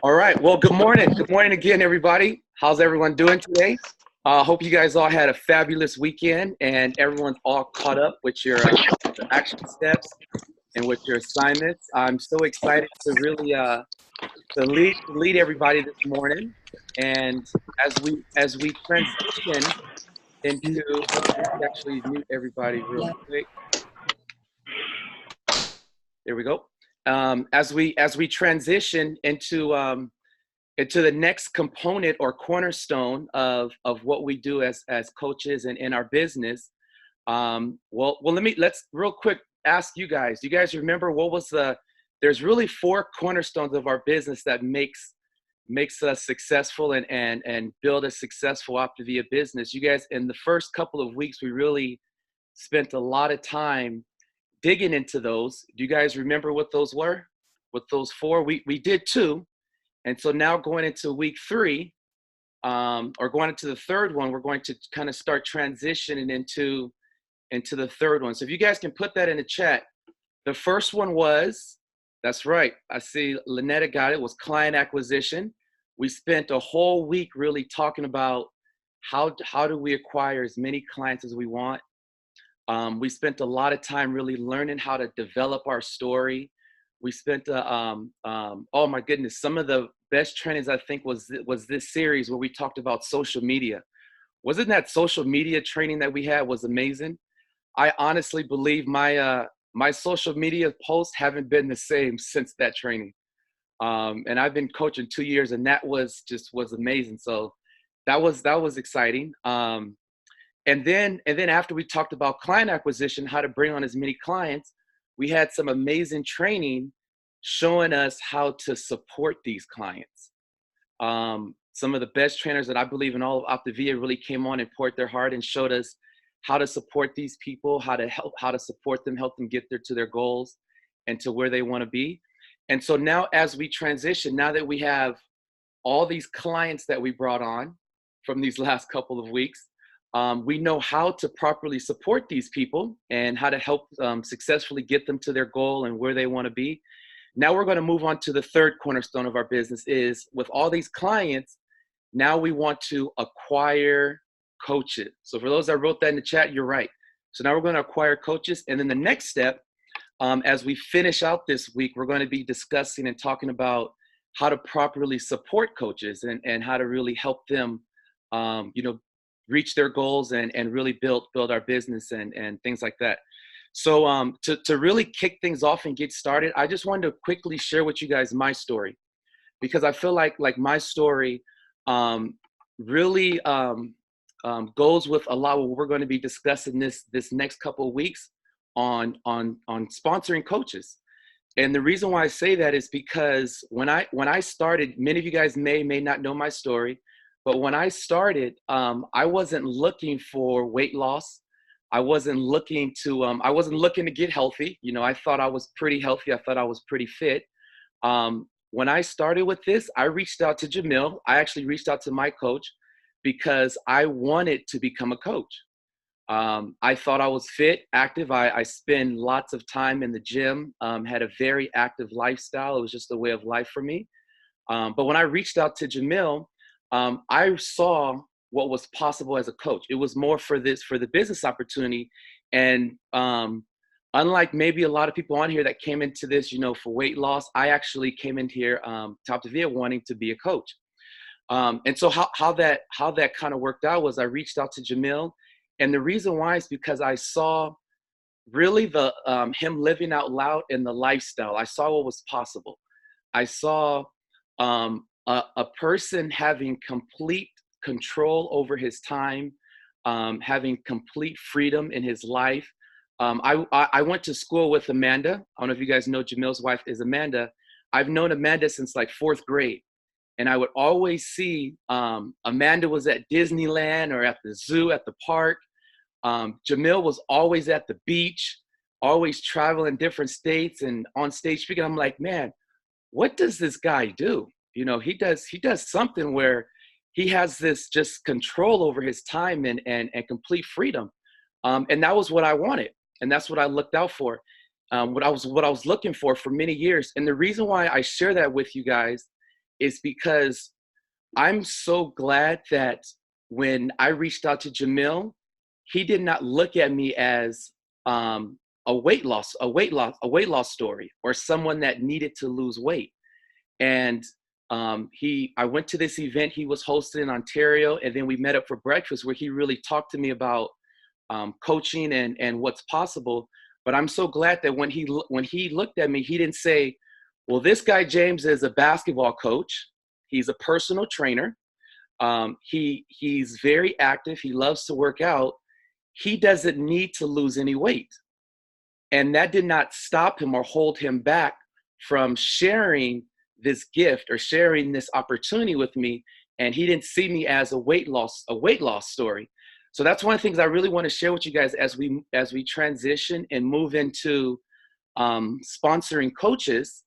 All right. Well, good morning. Good morning again, everybody. How's everyone doing today? Hope you guys all had a fabulous weekend and everyone's all caught up with your action steps and with your assignments. I'm so excited to really to lead everybody this morning. And as we transition into, let me actually mute everybody real quick. There we go. As we transition into the next component or cornerstone of what we do as coaches and in our business. Let's real quick ask you guys. Do you guys remember what was there's really four cornerstones of our business that makes us successful and build a successful Optavia business. You guys, in the first couple of weeks, we really spent a lot of time digging into those. Do you guys remember what those were? What those four? We did two. And so now going into week three, or going into the third one, we're going to kind of start transitioning into the third one. So if you guys can put that in the chat. The first one was, that's right, I see Lynetta got it, was client acquisition. We spent a whole week really talking about how do we acquire as many clients as we want. We spent a lot of time really learning how to develop our story. We spent, oh my goodness, some of the best trainings I think was this series where we talked about social media. Wasn't that social media training that we had was amazing? I honestly believe my social media posts haven't been the same since that training. And I've been coaching 2 years, and that was amazing. So that was exciting. And then after we talked about client acquisition, how to bring on as many clients, we had some amazing training showing us how to support these clients. Some of the best trainers that I believe in all of Optavia really came on and poured their heart and showed us how to support these people, how to support them, help them get to their goals and to where they want to be. And so now as we transition, now that we have all these clients that we brought on from these last couple of weeks, we know how to properly support these people and how to help successfully get them to their goal and where they want to be. Now we're going to move on to the third cornerstone of our business is with all these clients, now we want to acquire coaches. So for those that wrote that in the chat, you're right. So now we're going to acquire coaches. And then the next step, as we finish out this week, we're going to be discussing and talking about how to properly support coaches and how to really help them, reach their goals and really build our business and things like that. So to really kick things off and get started, I just wanted to quickly share with you guys my story, because I feel like my story really goes with a lot of what we're going to be discussing this next couple of weeks on sponsoring coaches. And the reason why I say that is because when I started, many of you guys may not know my story. But when I started, I wasn't looking for weight loss. I wasn't looking to get healthy. I thought I was pretty healthy. I thought I was pretty fit. When I started with this, I reached out to Jamil. I actually reached out to my coach because I wanted to become a coach. I thought I was fit, active. I spend lots of time in the gym, had a very active lifestyle. It was just a way of life for me. But when I reached out to Jamil, I saw what was possible as a coach. It was more for the business opportunity. And unlike maybe a lot of people on here that came into this, for weight loss, I actually came in here to Optavia wanting to be a coach. And so how that kind of worked out was I reached out to Jamil. And the reason why is because I saw really him living out loud in the lifestyle. I saw what was possible. I saw a person having complete control over his time, having complete freedom in his life. I went to school with Amanda. I don't know if you guys know Jamil's wife is Amanda. I've known Amanda since like 4th grade. And I would always see Amanda was at Disneyland or at the zoo, at the park. Jamil was always at the beach, always traveling different states and on stage speaking. I'm like, man, what does this guy do? He does something where he has this just control over his time and complete freedom. And that was what I wanted. And that's what I looked out for. what I was looking for many years. And the reason why I share that with you guys is because I'm so glad that when I reached out to Jamil, he did not look at me as a weight loss story, or someone that needed to lose weight. And I went to this event he was hosting in Ontario, and then we met up for breakfast where he really talked to me about coaching and what's possible. But I'm so glad that when he looked at me, he didn't say, "Well, this guy James is a basketball coach. He's a personal trainer. He's very active. He loves to work out. He doesn't need to lose any weight." And that did not stop him or hold him back from sharing this gift or sharing this opportunity with me. And he didn't see me as a weight loss story. So that's one of the things I really want to share with you guys as we transition and move into sponsoring coaches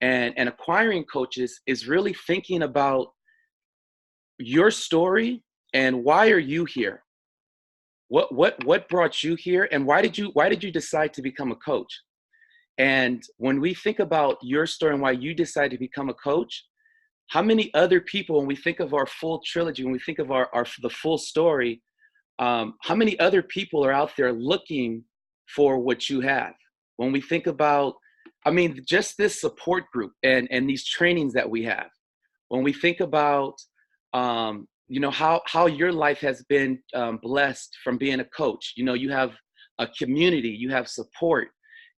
and acquiring coaches, is really thinking about your story and why are you here? What brought you here, and why did you decide to become a coach? And when we think about your story and why you decided to become a coach, how many other people, when we think of our full trilogy, when we think of our the full story, how many other people are out there looking for what you have? When we think about, I mean, just this support group and these trainings that we have. When we think about, how your life has been blessed from being a coach. You have a community, you have support,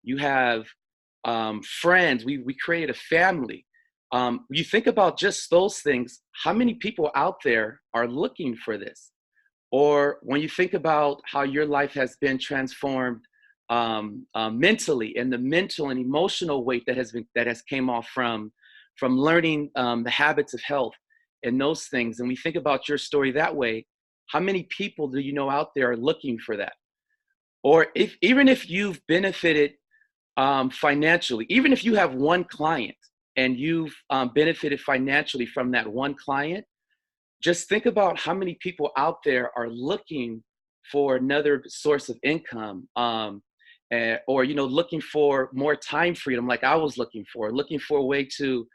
you have friends. We created a family. You think about just those things. How many people out there are looking for this? Or when you think about how your life has been transformed mentally, and the mental and emotional weight that has came off from learning the habits of health and those things, and we think about your story that way, how many people do you know out there are looking for that? Or even if you've benefited financially, even if you have one client and you've benefited financially from that one client, just think about how many people out there are looking for another source of income, or looking for more time freedom, like I was looking for a way to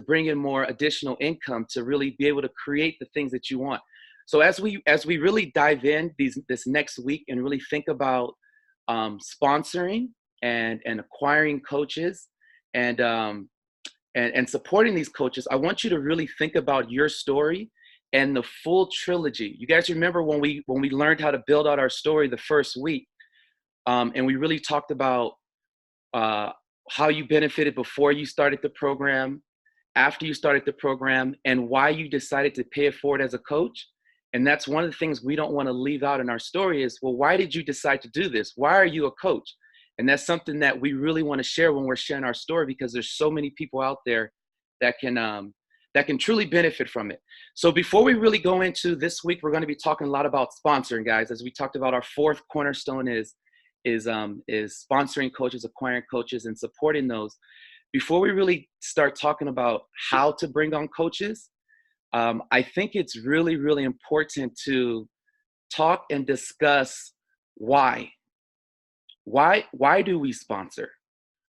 bring in more additional income to really be able to create the things that you want. So as we really dive in this next week and really think about sponsoring and acquiring coaches and supporting these coaches, I want you to really think about your story and the full trilogy. You guys remember when we learned how to build out our story the first week, and we really talked about how you benefited before you started the program, after you started the program, and why you decided to pay it forward as a coach. And that's one of the things we don't want to leave out in our story is, well, why did you decide to do this? Why are you a coach? And that's something that we really want to share when we're sharing our story, because there's so many people out there that can truly benefit from it. So before we really go into this week, we're going to be talking a lot about sponsoring, guys. As we talked about, our fourth cornerstone is sponsoring coaches, acquiring coaches, and supporting those. Before we really start talking about how to bring on coaches, I think it's really, really important to talk and discuss why. Why do we sponsor?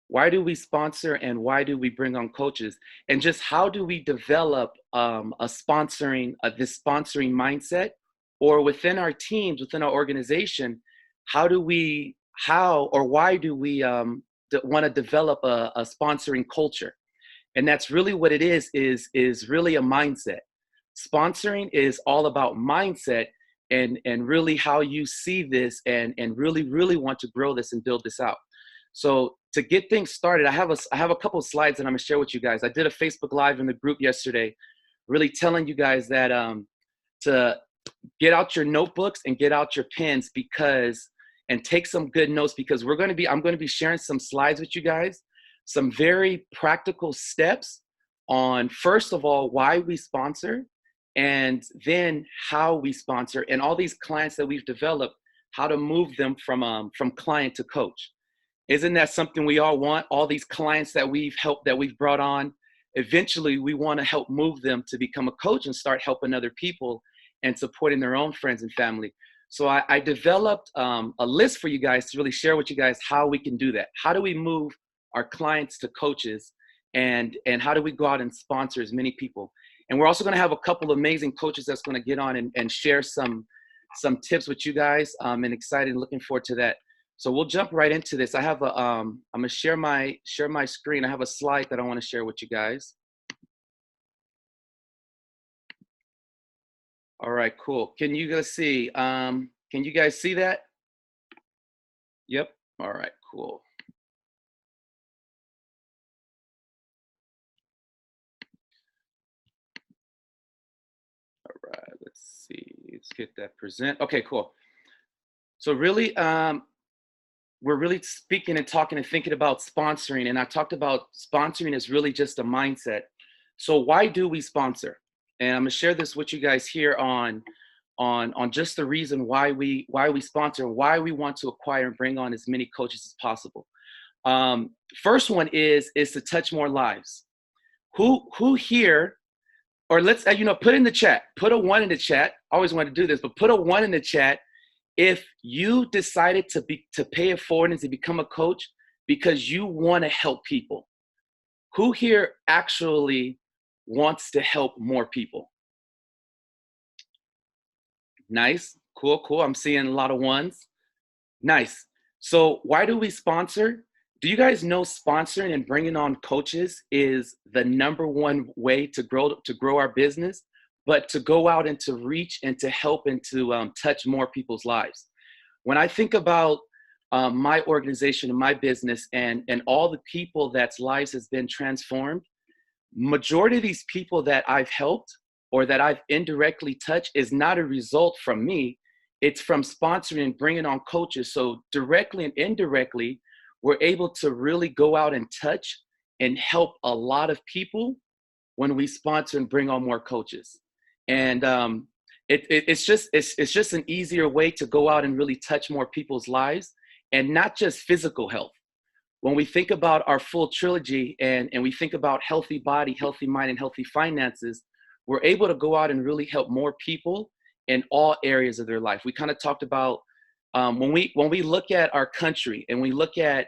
Why do we sponsor, and why do we bring on coaches? And just how do we develop this sponsoring mindset, or within our teams, within our organization, how or why do we want to develop a sponsoring culture? And that's really what it is really a mindset. Sponsoring is all about mindset and really how you see this and really, really want to grow this and build this out. So to get things started, I have a couple of slides that I'm gonna share with you guys. I did a Facebook Live in the group yesterday, really telling you guys that to get out your notebooks and get out your pens, and take some good notes, because I'm going to be sharing some slides with you guys, some very practical steps on, first of all, why we sponsor, and then how we sponsor, and all these clients that we've developed, how to move them from client to coach. Isn't that something we all want? All these clients that we've helped, that we've brought on, eventually we want to help move them to become a coach and start helping other people and supporting their own friends and family. So I developed a list for you guys to really share with you guys how we can do that. How do we move our clients to coaches, and how do we go out and sponsor as many people? And we're also going to have a couple of amazing coaches that's going to get on and share some tips with you guys. And excited, looking forward to that. So we'll jump right into this. I have a I'm going to share my screen. I have a slide that I want to share with you guys. All right, cool. Can you guys see? Can you guys see that? Yep. All right, cool. All right, let's see. Let's get that present. Okay, cool. So really, we're really speaking and talking and thinking about sponsoring. And I talked about sponsoring is really just a mindset. So why do we sponsor? And I'm gonna share this with you guys here on just the reason why we sponsor, why we want to acquire and bring on as many coaches as possible. First one is to touch more lives. Who here, or let's put in the chat, put a one in the chat. I always want to do this, but put a one in the chat if you decided to pay it forward and to become a coach because you want to help people. Who here actually wants to help more people? Nice. Cool. I'm seeing a lot of ones. Nice. So why do we sponsor? Do you guys know sponsoring and bringing on coaches is the number one way to grow our business, but to go out and to reach and to help and to touch more people's lives? When I think about my organization and my business and all the people that's lives has been transformed, majority of these people that I've helped or that I've indirectly touched is not a result from me. It's from sponsoring and bringing on coaches. So directly and indirectly, we're able to really go out and touch and help a lot of people when we sponsor and bring on more coaches. And it's just an easier way to go out and really touch more people's lives, and not just physical health. When we think about our full trilogy and we think about healthy body, healthy mind, and healthy finances, we're able to go out and really help more people in all areas of their life. We kind of talked about when we look at our country and we look at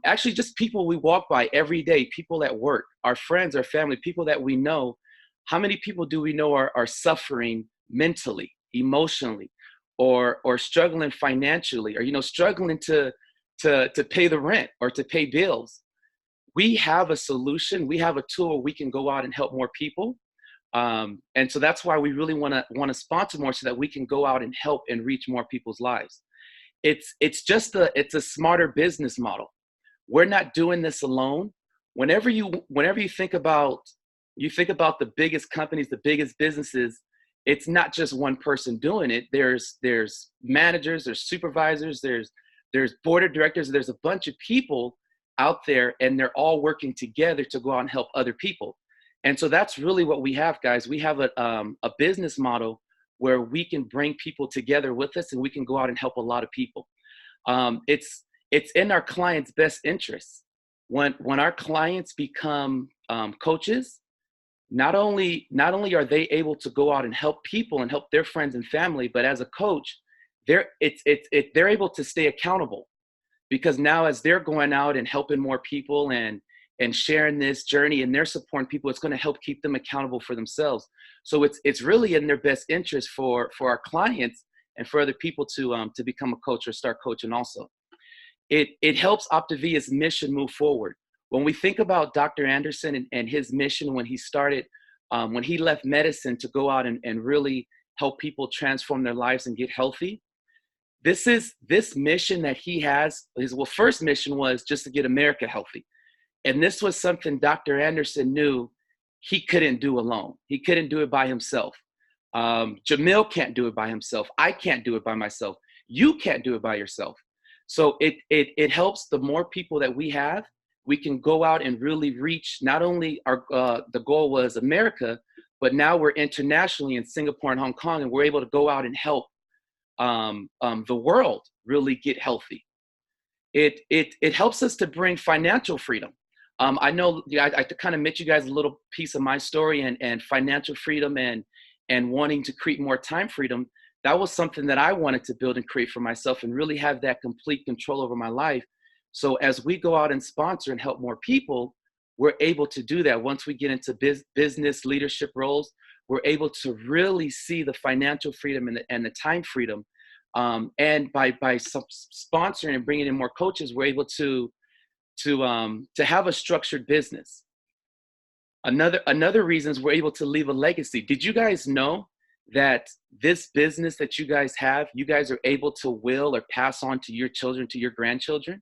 actually just people we walk by every day, people at work, our friends, our family, people that we know. How many people do we know are suffering mentally, emotionally, or struggling financially, or struggling to pay the rent or to pay bills? We have a solution. We have a tool where we can go out and help more people. And so that's why we really want to sponsor more, so that we can go out and help and reach more people's lives. It's a smarter business model. We're not doing this alone. Whenever you think about the biggest companies, the biggest businesses, it's not just one person doing it. There's managers, there's supervisors, there's board of directors, there's a bunch of people out there, and they're all working together to go out and help other people. And so that's really what we have, guys. We have a business model where we can bring people together with us, and we can go out and help a lot of people. It's in our clients' best interests. When our clients become coaches, not only are they able to go out and help people and help their friends and family, but as a coach, they're able to stay accountable, because now as they're going out and helping more people and sharing this journey, and they're supporting people, it's going to help keep them accountable for themselves. So it's really in their best interest for our clients and for other people to become a coach or start coaching also. It helps Optavia's mission move forward. When we think about Dr. Anderson and his mission when he started, when he left medicine to go out and really help people transform their lives and get healthy, this mission that he has, his first mission was just to get America healthy. And this was something Dr. Anderson knew he couldn't do alone. He couldn't do it by himself. Jamil can't do it by himself. I can't do it by myself. You can't do it by yourself. So it helps. The more people that we have, we can go out and really reach. Not only the goal was America, but now we're internationally in Singapore and Hong Kong, and we're able to go out and help the world really get healthy. It helps us to bring financial freedom. I know I kind of met you guys a little piece of my story and financial freedom and wanting to create more time freedom. that was something that I wanted to build and create for myself and really have that complete control over my life. So as we go out and sponsor and help more people, we're able to do that. Once we get into business leadership roles, we're able to really see the financial freedom and the time freedom. And by sponsoring and bringing in more coaches, we're able to have a structured business. Another reason is we're able to leave a legacy. Did you guys know that this business that you guys have, you guys are able to will or pass on to your children, to your grandchildren?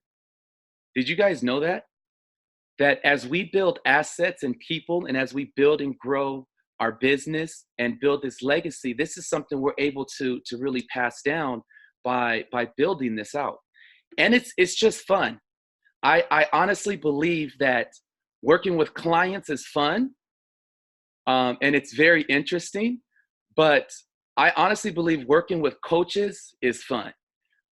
Did you guys know that? That as we build assets and people, and as we build and grow our business and build this legacy, this is something we're able to really pass down by building this out. And it's just fun. I honestly believe that working with clients is fun, and it's very interesting. But I honestly believe working with coaches is fun.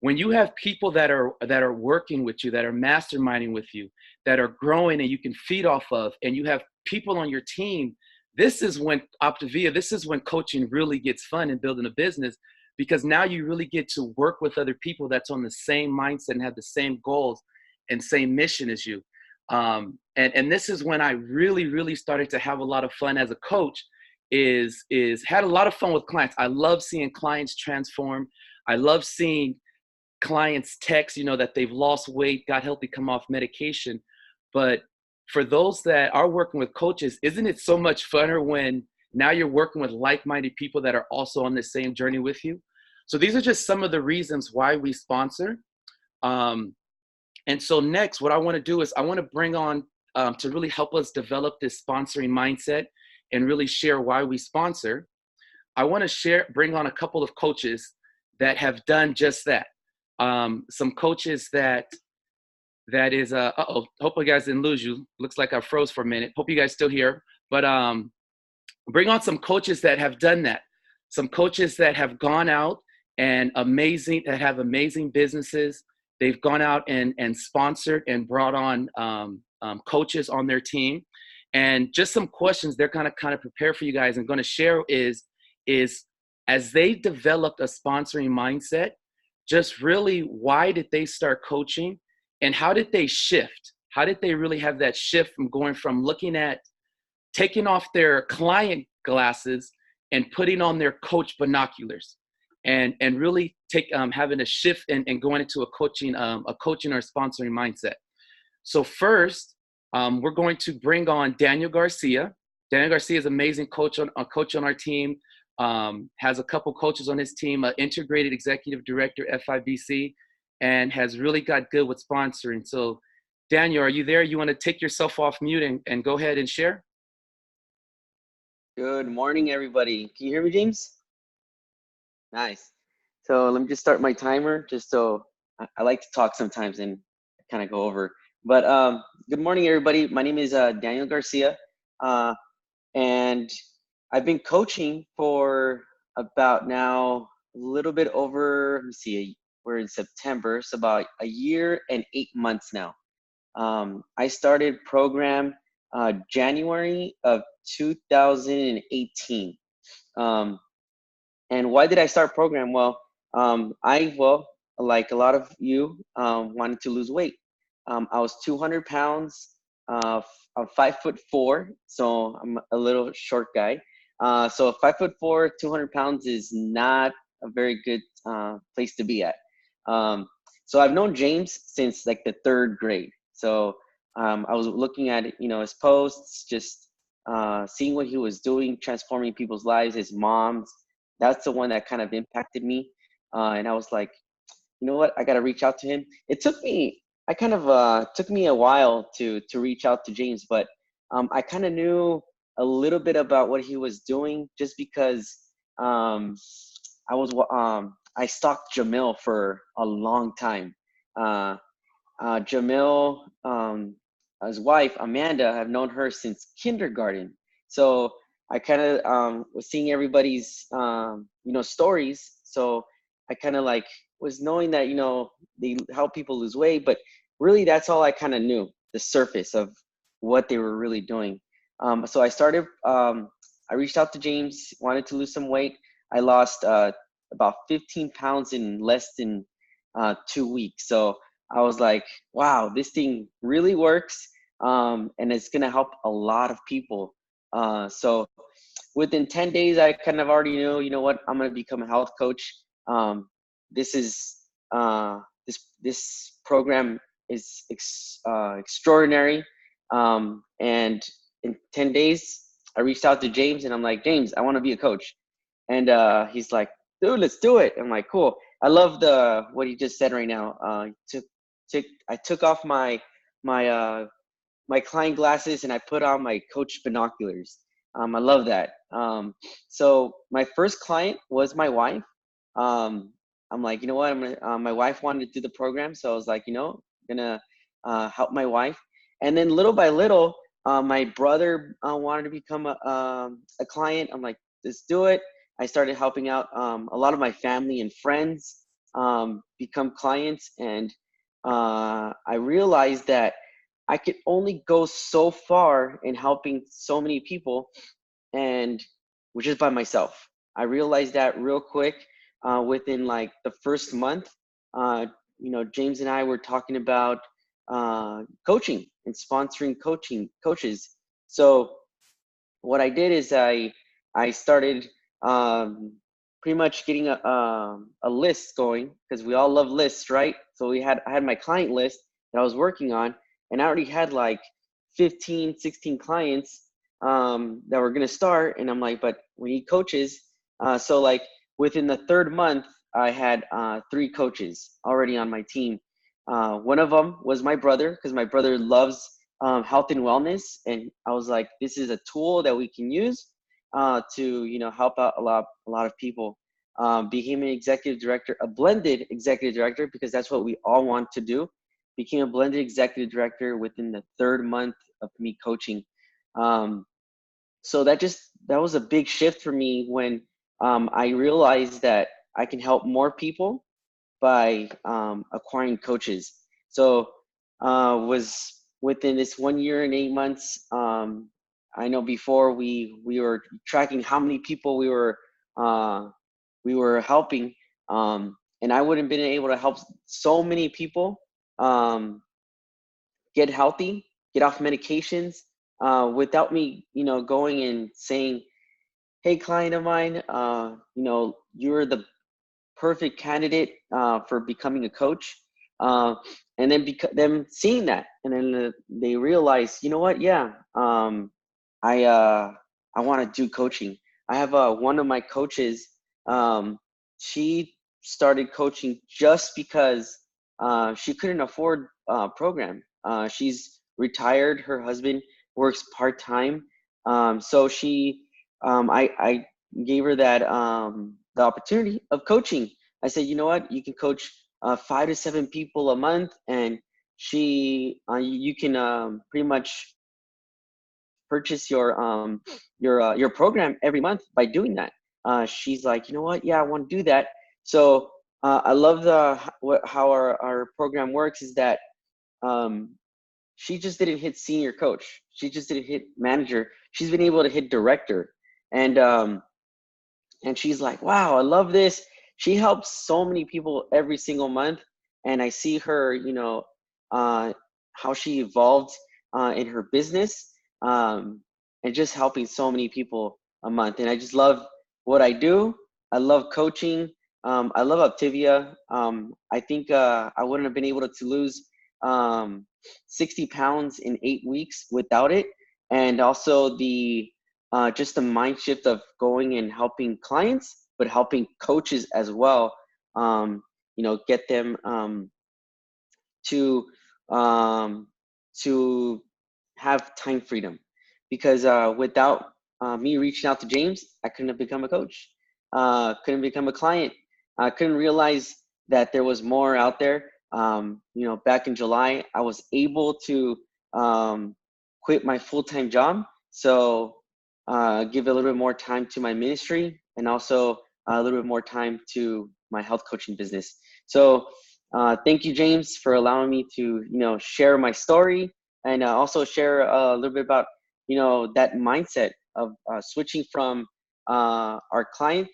When you have people that are working with you, that are masterminding with you, that are growing and you can feed off of, and you have people on your team, this is when Optavia, this is when coaching really gets fun in building a business, because now you really get to work with other people that's on the same mindset and have the same goals and same mission as you. And this is when I really started to have a lot of fun as a coach, is had a lot of fun with clients. I love seeing clients transform. I love seeing clients text, that they've lost weight, got healthy, come off medication. But for those that are working with coaches, isn't it so much funner when now you're working with like-minded people that are also on the same journey with you? So these are just some of the reasons why we sponsor. And so next, what I want to do is I want to bring on to really help us develop this sponsoring mindset and really share why we sponsor. I want to bring on a couple of coaches that have done just that. Some coaches that is, hope you guys didn't lose you. Looks like I froze for a minute. Hope you guys still here. But bring on some coaches that have done that. Some coaches that have gone out and that have amazing businesses. They've gone out and sponsored and brought on coaches on their team. And just some questions they're kind of prepare for you guys and going to share is as they developed a sponsoring mindset, just really why did they start coaching and how did they shift? How did they really have that shift from going from taking off their client glasses and putting on their coach binoculars and really having a shift and going into a coaching or sponsoring mindset. So first, we're going to bring on Daniel Garcia. Daniel Garcia is an amazing coach on our team. Has a couple coaches on his team, integrated executive director, FIBC, and has really got good with sponsoring. So Daniel, are you there? You want to take yourself off mute and go ahead and share? Good morning, everybody. Can you hear me, James? Nice. So let me just start my timer just so I like to talk sometimes and kind of go over. But good morning, everybody. My name is Daniel Garcia. And I've been coaching for about now a little bit over, let me see, we're in September, so about a year and 8 months now. I started program January of 2018. And why did I start program? Well, like a lot of you, wanted to lose weight. I was 200 pounds, I'm 5'4", so I'm a little short guy. So 5'4", 200 pounds is not a very good place to be at. So I've known James since like the 3rd grade. So I was looking at his posts, just seeing what he was doing, transforming people's lives, his mom's. That's the one that kind of impacted me. And I was like, you know what? I got to reach out to him. It took me a while to reach out to James, but I kind of knew a little bit about what he was doing just because I stalked Jamil for a long time. Jamil, his wife Amanda, I've known her since kindergarten. So I kind of was seeing everybody's stories. So I kind of like was knowing that they help people lose weight, but really that's all I kind of knew, the surface of what they were really doing. So I started. I reached out to James, wanted to lose some weight. I lost about 15 pounds in less than 2 weeks. So I was like, wow, this thing really works, and it's gonna help a lot of people. So within 10 days, I kind of already knew, you know what, I'm gonna become a health coach. Um, this is this program is extraordinary, and in 10 days, I reached out to James and I'm like, James, I want to be a coach. And he's like, dude, let's do it. I'm like, cool. I love the what he just said right now. I took off my my client glasses and I put on my coach binoculars. I love that. So my first client was my wife. I'm like, you know what? I'm gonna. My wife wanted to do the program, so I was like, you know, I'm gonna help my wife. And then little by little, my brother wanted to become a client. I'm like, let's do it. I started helping out a lot of my family and friends become clients, and I realized that I could only go so far in helping so many people, and which is by myself. I realized that real quick within like the first month. Uh, you know, James and I were talking about coaching and sponsoring coaches. So what I did is I started pretty much getting a list going because we all love lists, right? So I had my client list that I was working on, and I already had like 15, 16 clients that were gonna start, and I'm like, but we need coaches. So like within the third month, I had 3 coaches already on my team. One of them was my brother because my brother loves health and wellness, and I was like, this is a tool that we can use to help out a lot of people. Became an executive director, a blended executive director, because that's what we all want to do. Became a blended executive director within the third month of me coaching. Um, so that was a big shift for me when I realized that I can help more people by acquiring coaches. So was within this 1 year and 8 months. I know before we were tracking how many people we were helping, and I wouldn't been able to help so many people get healthy, get off medications without me, going and saying, "Hey, client of mine, you're the perfect candidate for becoming a coach." Uh, and then them seeing that, and then they realize, you know what? Yeah, I uh, I want to do coaching. I have one of my coaches. Um, she started coaching just because she couldn't afford a program. She's retired. Her husband works part time, so I gave her that the opportunity of coaching. I said, you know what, you can coach 5 to 7 people a month, and you can pretty much purchase your program every month by doing that. She's like, you know what, yeah, I want to do that. So I love how our program works is that um, she just didn't hit senior coach. She just didn't hit manager. She's been able to hit director, and she's like, wow, I love this. She helps so many people every single month, and I see her, uh, how she evolved in her business, and just helping so many people a month. And I just love what I do. I love coaching. I love Optivia. I think I wouldn't have been able to lose um, 60 pounds in 8 weeks without it. And also just the mind shift of going and helping clients, but helping coaches as well. Get them to um, to have time freedom, because without me reaching out to James, I couldn't have become a coach. Couldn't become a client. I couldn't realize that there was more out there. Back in July, I was able to quit my full-time job. So give a little bit more time to my ministry, and also a little bit more time to my health coaching business. So thank you, James, for allowing me to, share my story, and also share a little bit about, that mindset of switching from our client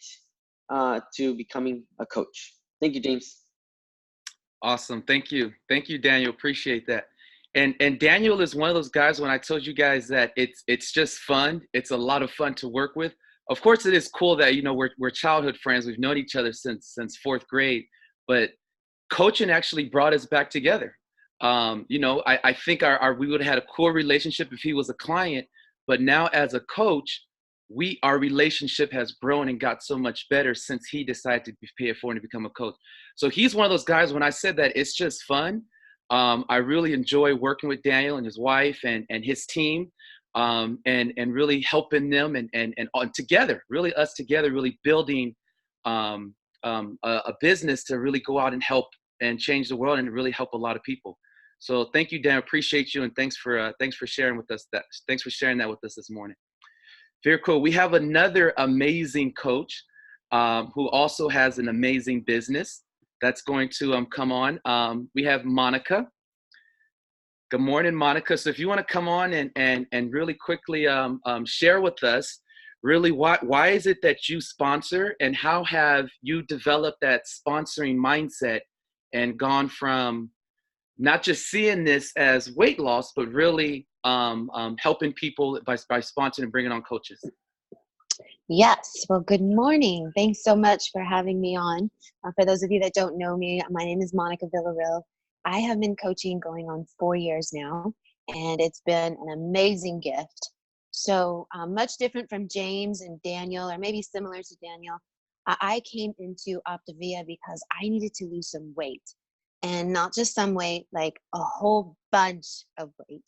to becoming a coach. Thank you, James. Awesome. Thank you. Thank you, Daniel. Appreciate that. And Daniel is one of those guys when I told you guys that it's just fun. It's a lot of fun to work with. Of course, it is cool that, we're childhood friends. We've known each other since fourth grade, but coaching actually brought us back together. I think we would have had a cool relationship if he was a client, but now as a coach, our relationship has grown and got so much better since he decided to pay it forward and become a coach. So he's one of those guys, when I said that it's just fun, I really enjoy working with Daniel and his wife and his team, and really helping them and together, really us together, really building a business to really go out and help and change the world and really help a lot of people. So thank you, Dan. Appreciate you, and thanks for sharing with us that. Thanks for sharing that with us this morning. Very cool. We have another amazing coach who also has an amazing business that's going to come on. We have Monica. Good morning, Monica. So if you want to come on and really quickly share with us, really why is it that you sponsor, and how have you developed that sponsoring mindset and gone from not just seeing this as weight loss, but really helping people by sponsoring and bringing on coaches? Yes. Well, good morning. Thanks so much for having me on. For those of you that don't know me, my name is Monica Villarreal. I have been coaching going on 4 years now, and it's been an amazing gift. So much different from James and Daniel, or maybe similar to Daniel. I came into Optavia because I needed to lose some weight, and not just some weight, like a whole bunch of weight.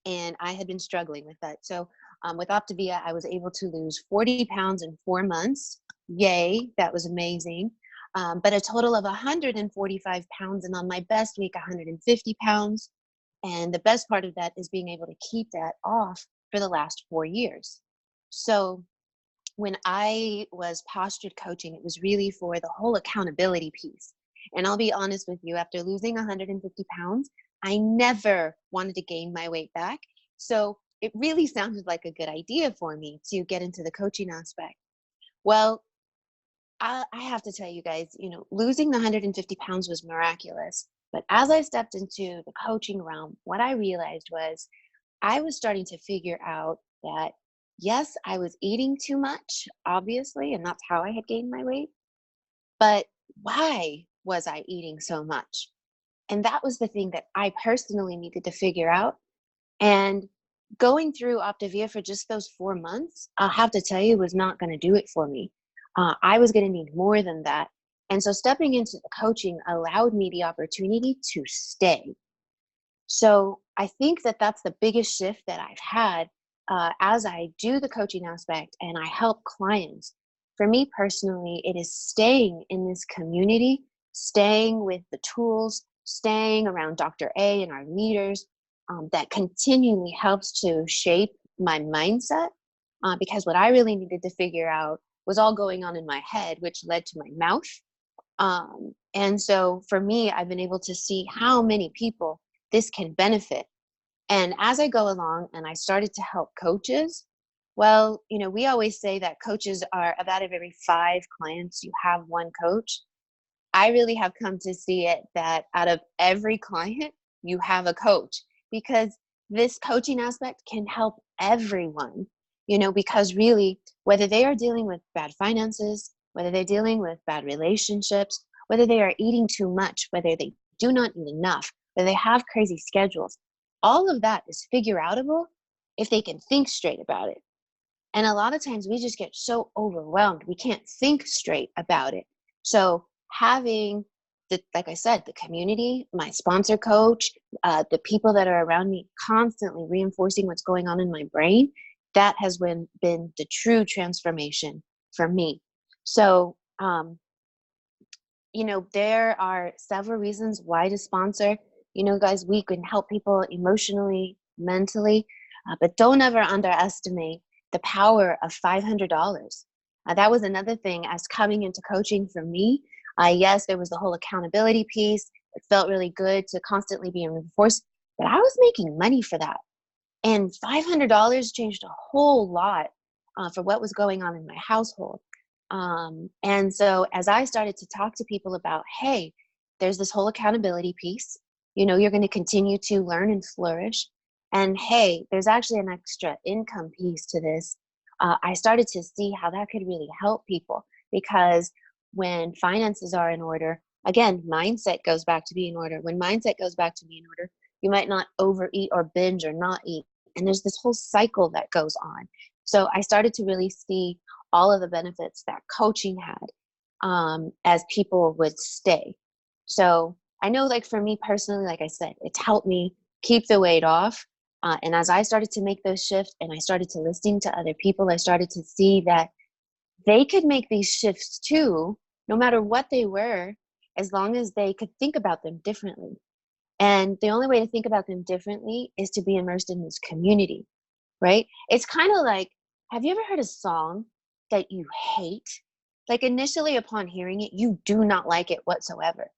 And I had been struggling with that. So with Optavia, I was able to lose 40 pounds in 4 months. Yay, that was amazing. But a total of 145 pounds, and on my best week, 150 pounds. And the best part of that is being able to keep that off for the last 4 years. So when I was postured coaching, it was really for the whole accountability piece. And I'll be honest with you, after losing 150 pounds, I never wanted to gain my weight back. So it really sounded like a good idea for me to get into the coaching aspect. Well, I have to tell you guys, losing the 150 pounds was miraculous. But as I stepped into the coaching realm, what I realized was I was starting to figure out that, yes, I was eating too much, obviously, and that's how I had gained my weight. But why was I eating so much? And that was the thing that I personally needed to figure out. And going through Optavia for just those 4 months, I'll have to tell you, was not going to do it for me. I was going to need more than that. And so stepping into the coaching allowed me the opportunity to stay. So I think that that's the biggest shift that I've had as I do the coaching aspect and I help clients. For me personally, it is staying in this community, staying with the tools, staying around Dr. A and our leaders that continually helps to shape my mindset. Because what I really needed to figure out was all going on in my head, which led to my mouth. And so for me, I've been able to see how many people this can benefit. And as I go along and I started to help coaches, well, we always say that coaches are about every 5 clients, you have one coach. I really have come to see it that out of every client, you have a coach, because this coaching aspect can help everyone, because really, whether they are dealing with bad finances, whether they're dealing with bad relationships, whether they are eating too much, whether they do not eat enough, whether they have crazy schedules, all of that is figure outable if they can think straight about it. And a lot of times we just get so overwhelmed, we can't think straight about it. So having like I said, the community, my sponsor coach, the people that are around me constantly reinforcing what's going on in my brain, that has been the true transformation for me. So, there are several reasons why to sponsor. Guys, we can help people emotionally, mentally, but don't ever underestimate the power of $500. That was another thing as coming into coaching for me. Yes, there was the whole accountability piece. It felt really good to constantly be reinforced, but I was making money for that. And $500 changed a whole lot for what was going on in my household. And so as I started to talk to people about, hey, there's this whole accountability piece, you know, you're going to continue to learn and flourish. And hey, there's actually an extra income piece to this. I started to see how that could really help people, because when finances are in order, again, mindset goes back to be in order. When mindset goes back to be in order, you might not overeat or binge or not eat. And there's this whole cycle that goes on. So I started to really see all of the benefits that coaching had, as people would stay. So I know, like for me personally, like I said, it's helped me keep the weight off. And as I started to make those shifts and I started to listening to other people, I started to see that they could make these shifts too, no matter what they were, as long as they could think about them differently. And the only way to think about them differently is to be immersed in this community, right? It's kind of like, have you ever heard a song that you hate? Like initially upon hearing it, you do not like it whatsoever.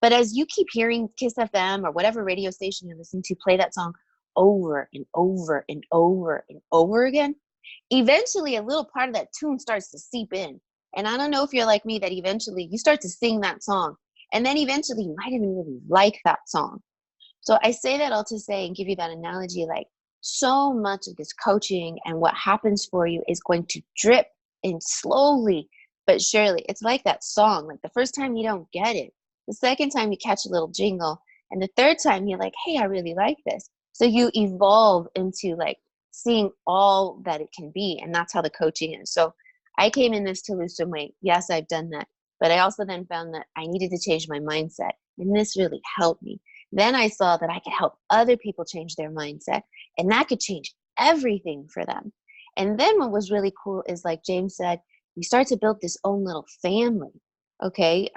But as you keep hearing Kiss FM or whatever radio station you're listening to play that song over and over and over and over again, eventually a little part of that tune starts to seep in. And I don't know if you're like me, that eventually you start to sing that song. And then eventually you might even really like that song. So I say that all to say and give you that analogy, like so much of this coaching and what happens for you is going to drip in slowly but surely. It's like that song. Like the first time you don't get it. The second time you catch a little jingle. And the third time you're like, hey, I really like this. So you evolve into like seeing all that it can be. And that's how the coaching is. So I came in this to lose some weight. Yes, I've done that. But I also then found that I needed to change my mindset. And this really helped me. Then I saw that I could help other people change their mindset. And that could change everything for them. And then what was really cool is, like James said, you start to build this own little family. Okay.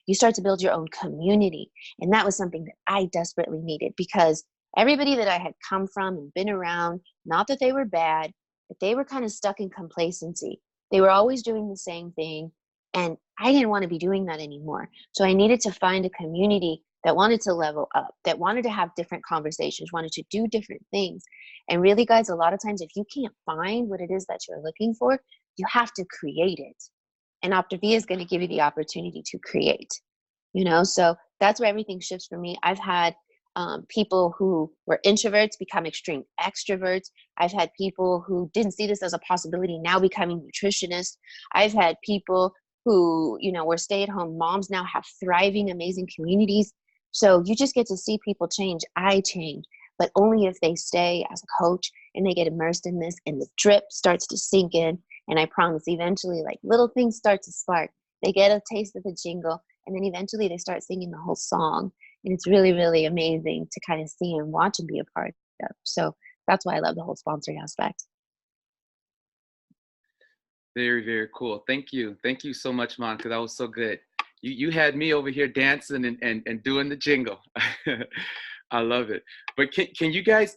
You start to build your own community. And that was something that I desperately needed, because everybody that I had come from and been around, not that they were bad, but they were kind of stuck in complacency. They were always doing the same thing. And I didn't want to be doing that anymore. So I needed to find a community that wanted to level up, that wanted to have different conversations, wanted to do different things. And really, guys, a lot of times if you can't find what it is that you're looking for, you have to create it. And Optavia is going to give you the opportunity to create, you know? So that's where everything shifts for me. I've had people who were introverts become extreme extroverts. I've had people who didn't see this as a possibility now becoming nutritionists. I've had people who, you know, were stay-at-home moms now have thriving, amazing communities. So you just get to see people change. I change, but only if they stay as a coach and they get immersed in this and the drip starts to sink in. And I promise eventually, like, little things start to spark. They get a taste of the jingle, and then eventually they start singing the whole song. And it's really, really amazing to kind of see and watch and be a part of. So that's why I love the whole sponsoring aspect. Very, very cool. Thank you. Thank you so much, Monica. That was so good. You had me over here dancing and doing the jingle. I love it. But can you guys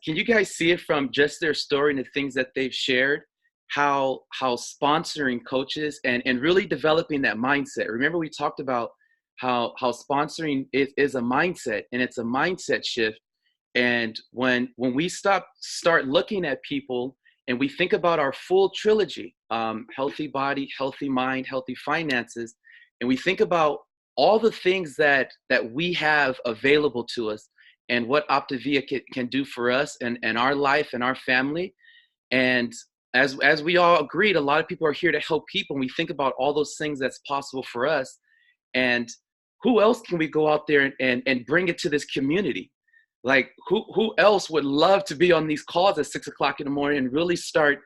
see it from just their story and the things that they've shared, how sponsoring coaches and really developing that mindset. Remember, we talked about how sponsoring is a mindset, and it's a mindset shift. And when we start looking at people and we think about our full trilogy, healthy body, healthy mind, healthy finances, and we think about all the things that we have available to us and what Optavia can do for us and our life and our family. And as we all agreed, a lot of people are here to help people. And we think about all those things that's possible for us. And who else can we go out there and bring it to this community? Like who else would love to be on these calls at 6 o'clock in the morning and really start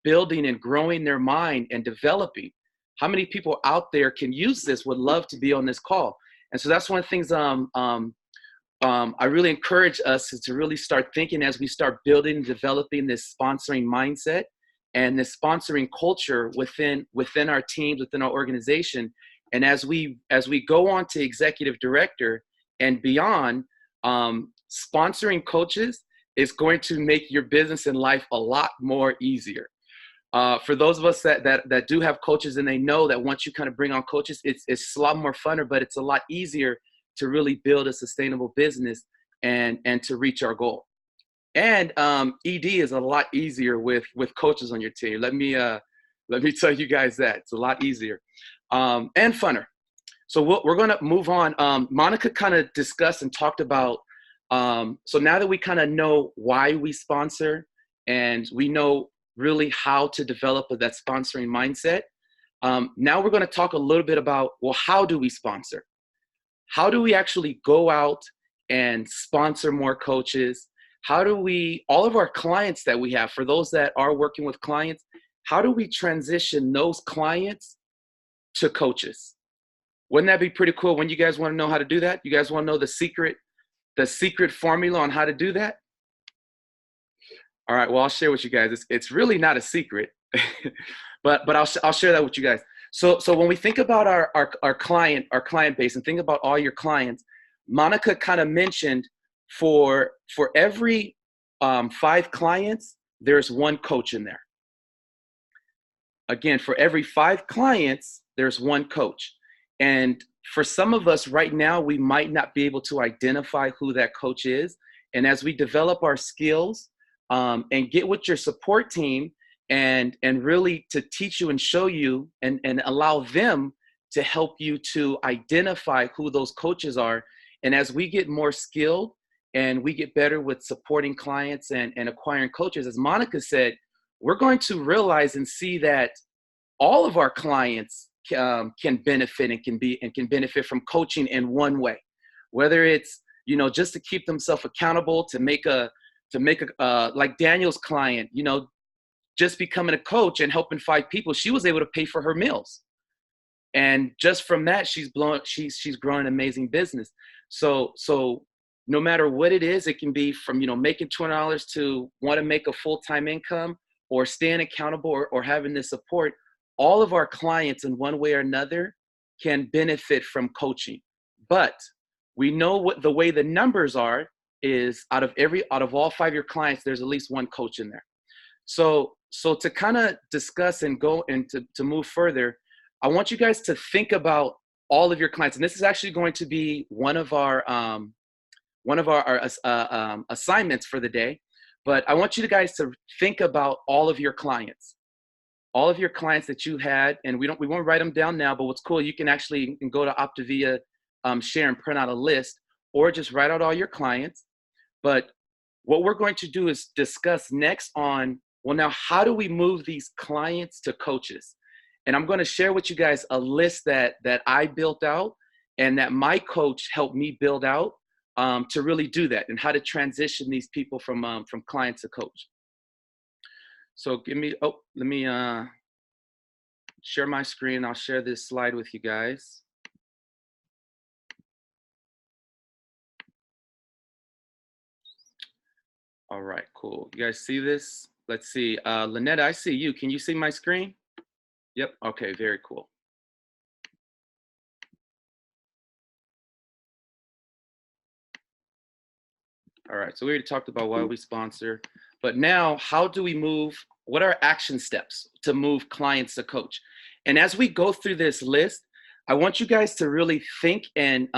building and growing their mind and developing? How many people out there can use this, would love to be on this call? And so that's one of the things I really encourage us to really start thinking as we start building and developing this sponsoring mindset and this sponsoring culture within our teams, within our organization. And as we go on to executive director and beyond, sponsoring coaches is going to make your business and life a lot more easier. For those of us that do have coaches, and they know that once you kind of bring on coaches, it's a lot more funner, but it's a lot easier to really build a sustainable business and to reach our goal. And ED is a lot easier with coaches on your team. Let me Let me tell you guys that. It's a lot easier and funner. So we're going to move on. Monica kind of discussed and talked about, so now that we kind of know why we sponsor and we know really how to develop that sponsoring mindset, now we're going to talk a little bit about, well, how do we sponsor? How do we actually go out and sponsor more coaches? How do we, all of our clients that we have, for those that are working with clients, how do we transition those clients to coaches? Wouldn't that be pretty cool? When you guys want to know how to do that? You guys want to know the secret formula on how to do that? All right, well, I'll share with you guys. It's really not a secret, but I'll share that with you guys. So when we think about our client base and think about all your clients, Monica kind of mentioned for every 5 clients, there's one coach in there. Again, for every 5 clients, there's one coach. And for some of us right now, we might not be able to identify who that coach is. And as we develop our skills and get with your support team and really to teach you and show you and allow them to help you to identify who those coaches are. And as we get more skilled and we get better with supporting clients and acquiring coaches, as Monica said, we're going to realize and see that all of our clients can benefit and can benefit from coaching in one way, whether it's, you know, just to keep themselves accountable, to make a like Daniel's client, you know, just becoming a coach and helping 5 people, she was able to pay for her meals. And just from that, she's growing an amazing business. So no matter what it is, it can be from, you know, making $200 to want to make a full-time income or staying accountable or having this support. All of our clients in one way or another can benefit from coaching. But we know what the way the numbers are is out of all 5 of your clients, there's at least one coach in there. So to kind of discuss and go and to move further, I want you guys to think about all of your clients. And this is actually going to be one of our assignments for the day. But I want you guys to think about all of your clients that you had, and we won't write them down now, but what's cool, you can actually go to Optavia, share and print out a list, or just write out all your clients. But what we're going to do is discuss next on, well, now how do we move these clients to coaches? And I'm going to share with you guys a list that I built out and that my coach helped me build out to really do that, and how to transition these people from client to coach. So let me share my screen. I'll share this slide with you guys. All right, cool. You guys see this? Let's see. Lynette, I see you. Can you see my screen? Yep. Okay, very cool. All right, so we already talked about why we sponsor, but now how do we move, what are action steps to move clients to coach? And as we go through this list, I want you guys to really think and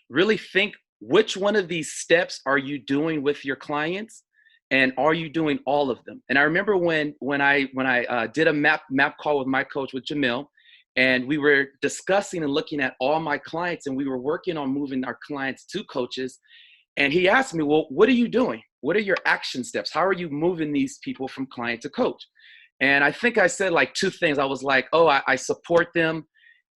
really think, which one of these steps are you doing with your clients, and are you doing all of them? And I remember when I did a map call with my coach, with Jamil, and we were discussing and looking at all my clients, and we were working on moving our clients to coaches. And he asked me, well, what are you doing? What are your action steps? How are you moving these people from client to coach? And I think I said like 2 things. I was like, oh, I support them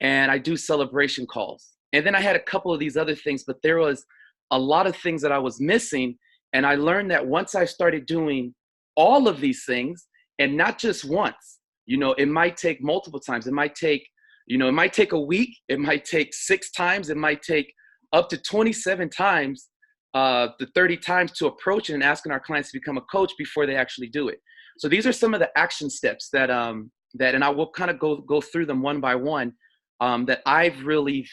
and I do celebration calls. And then I had a couple of these other things, but there was a lot of things that I was missing. And I learned that once I started doing all of these things, and not just once, you know, it might take multiple times. It might take, you know, it might take a week. It might take 6 times. It might take up to 27 times, the 30 times to approach it and asking our clients to become a coach before they actually do it. So these are some of the action steps that, and I will kind of go through them one by one, that I've really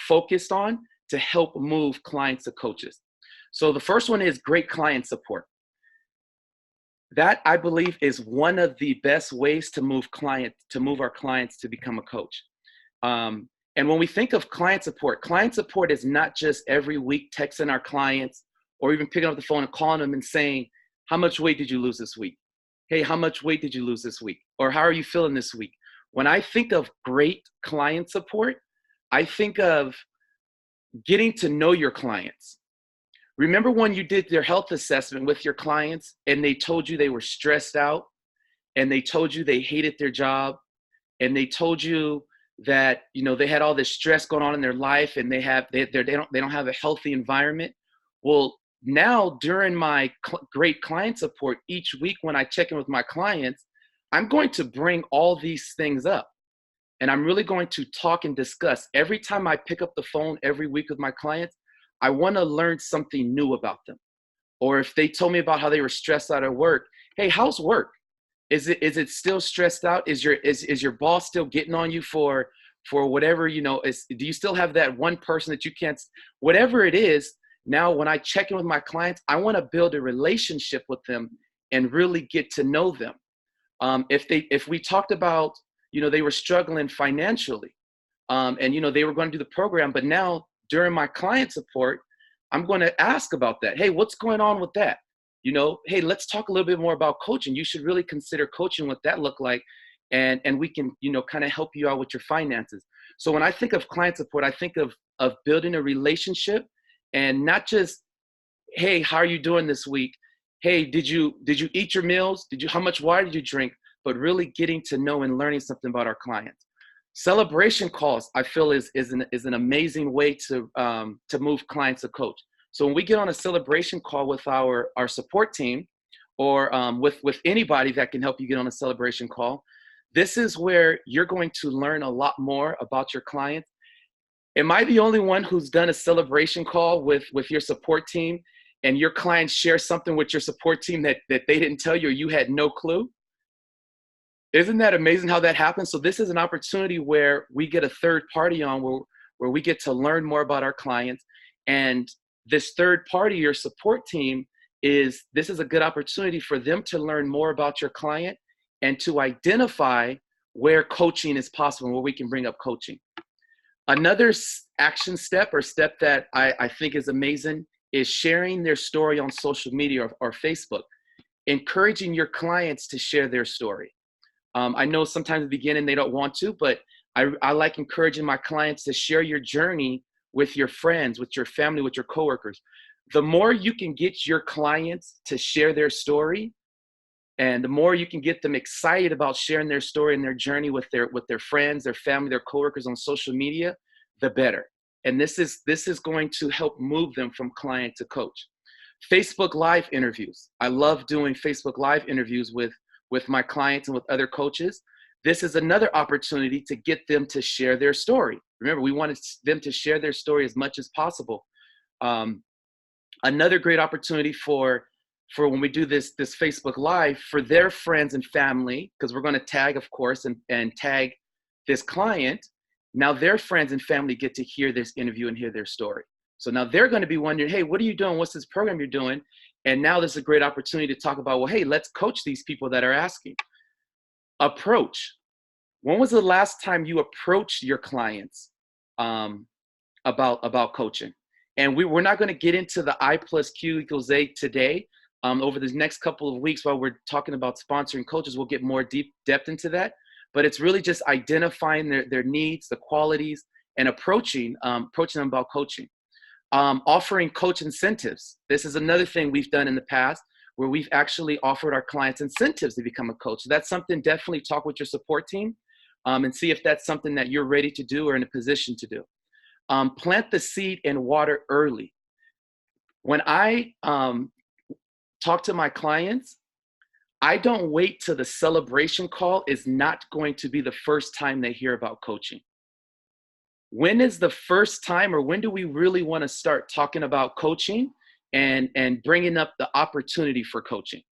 focused on to help move clients to coaches. So the first one is great client support. That, I believe, is one of the best ways to move our clients to become a coach. And when we think of client support is not just every week texting our clients or even picking up the phone and calling them and saying, how much weight did you lose this week? hey, how much weight did you lose this week? Or how are you feeling this week? When I think of great client support, I think of getting to know your clients. Remember when you did their health assessment with your clients and they told you they were stressed out and they told you they hated their job and they told you that, you know, they had all this stress going on in their life and they don't have a healthy environment? Well, now during my great client support each week, when I check in with my clients, I'm going to bring all these things up. And I'm really going to talk and discuss. Every time I pick up the phone every week with my clients, I want to learn something new about them. Or if they told me about how they were stressed out at work, hey, how's work? Is it still stressed out? Is your boss still getting on you for whatever, you know, do you still have that one person that you can't, whatever it is? Now, when I check in with my clients, I want to build a relationship with them and really get to know them. If we talked about, you know, they were struggling financially, and, you know, they were going to do the program, but now during my client support, I'm going to ask about that. Hey, what's going on with that? You know, hey, let's talk a little bit more about coaching. You should really consider coaching, what that look like. And we can, you know, kind of help you out with your finances. So when I think of client support, I think of building a relationship, and not just, hey, how are you doing this week? Hey, did you eat your meals? How much water did you drink? But really getting to know and learning something about our clients. Celebration calls, I feel, is an amazing way to move clients to coach. So when we get on a celebration call with our support team, or with anybody that can help you get on a celebration call, this is where you're going to learn a lot more about your clients. Am I the only one who's done a celebration call with your support team, and your clients share something with your support team that they didn't tell you, or you had no clue? Isn't that amazing how that happens? So this is an opportunity where we get a third party on, where we get to learn more about our clients. And this third party, your support team, this is a good opportunity for them to learn more about your client and to identify where coaching is possible and where we can bring up coaching. Another action step, or step that I think is amazing, is sharing their story on social media or Facebook, encouraging your clients to share their story. I know sometimes in the beginning they don't want to, but I like encouraging my clients to share your journey with your friends, with your family, with your coworkers. The more you can get your clients to share their story, and the more you can get them excited about sharing their story and their journey with their friends, their family, their coworkers on social media, the better. And this is going to help move them from client to coach. Facebook Live interviews. I love doing Facebook Live interviews with my clients and with other coaches. This is another opportunity to get them to share their story. Remember, we want them to share their story as much as possible. Another great opportunity for when we do this Facebook Live, for their friends and family, because we're going to tag, of course, and tag this client. Now their friends and family get to hear this interview and hear their story. So now they're going to be wondering, hey, what are you doing? What's this program you're doing? And now there's a great opportunity to talk about, well, hey, let's coach these people that are asking. Approach. When was the last time you approached your clients about coaching? And we're not going to get into the I plus Q equals A today. Over the next couple of weeks, while we're talking about sponsoring coaches, we'll get more deep depth into that. But it's really just identifying their needs, the qualities, and approaching them about coaching. Offering coach incentives. This is another thing we've done in the past, where we've actually offered our clients incentives to become a coach. So that's something, definitely talk with your support team and see if that's something that you're ready to do or in a position to do. Plant the seed and water early. When I talk to my clients, I don't wait till the celebration call is not going to be the first time they hear about coaching. When is the first time, or when do we really want to start talking about coaching and bringing up the opportunity for coaching?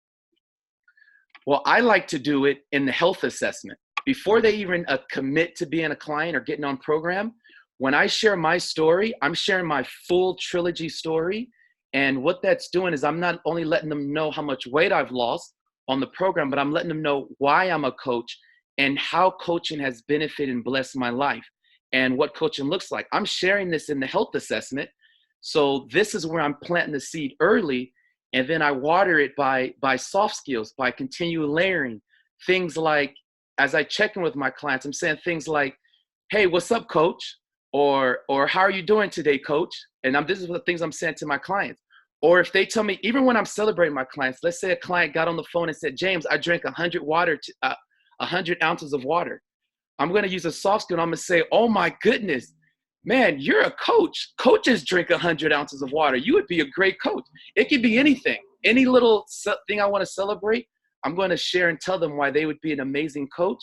Well, I like to do it in the health assessment. Before they even commit to being a client or getting on program, when I share my story, I'm sharing my full trilogy story. And what that's doing is I'm not only letting them know how much weight I've lost on the program, but I'm letting them know why I'm a coach and how coaching has benefited and blessed my life and what coaching looks like. I'm sharing this in the health assessment. So this is where I'm planting the seed early. And then I water it by soft skills, by continue layering things like, as I check in with my clients, I'm saying things like, hey, what's up, coach? Or how are you doing today, coach? And this is the things I'm saying to my clients. Or if they tell me, even when I'm celebrating my clients, let's say a client got on the phone and said, James, I drank 100 ounces of water. I'm going to use a soft skill. And I'm going to say, oh my goodness, man, you're a coach. Coaches drink 100 ounces of water. You would be a great coach. It could be anything, any little thing I want to celebrate. I'm going to share and tell them why they would be an amazing coach.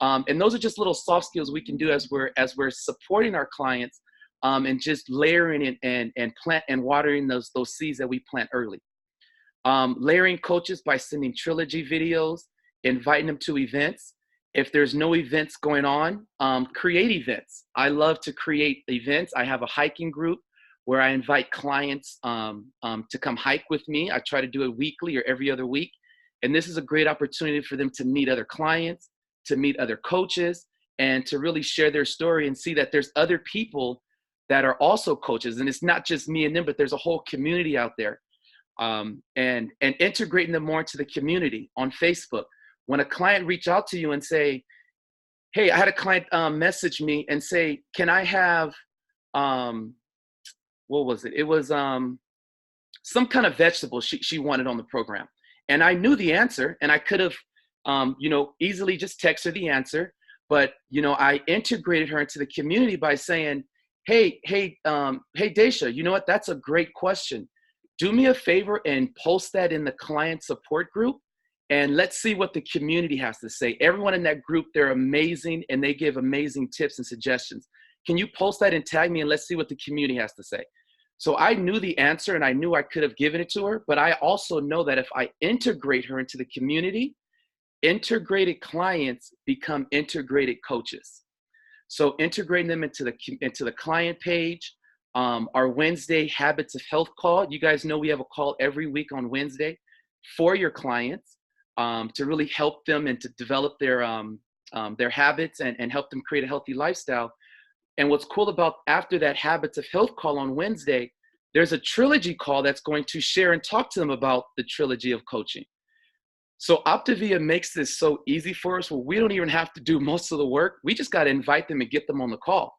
And those are just little soft skills we can do as we're supporting our clients, and just layering it and plant and watering those seeds that we plant early. Layering coaches by sending trilogy videos, inviting them to events. If there's no events going on, create events. I love to create events. I have a hiking group where I invite clients to come hike with me. I try to do it weekly or every other week. And this is a great opportunity for them to meet other clients, to meet other coaches, and to really share their story and see that there's other people that are also coaches. And it's not just me and them, but there's a whole community out there. And integrating them more into the community on Facebook. When a client reach out to you and say, hey, I had a client message me and say, can I have, what was it? It was some kind of vegetable she wanted on the program. And I knew the answer, and I could have, easily just text her the answer. But, I integrated her into the community by saying, hey, Daisha, you know what? That's a great question. Do me a favor and post that in the client support group, and let's see what the community has to say. Everyone in that group, they're amazing, and they give amazing tips and suggestions. Can you post that and tag me, and let's see what the community has to say? So I knew the answer, and I knew I could have given it to her, but I also know that if I integrate her into the community, integrated clients become integrated coaches. So integrating them into the client page, our Wednesday Habits of Health call. You guys know we have a call every week on Wednesday for your clients, to really help them and to develop their habits and help them create a healthy lifestyle. And what's cool about after that Habits of Health call on Wednesday, there's a trilogy call that's going to share and talk to them about the trilogy of coaching. So Optavia makes this so easy for us where we don't even have to do most of the work. We just got to invite them and get them on the call.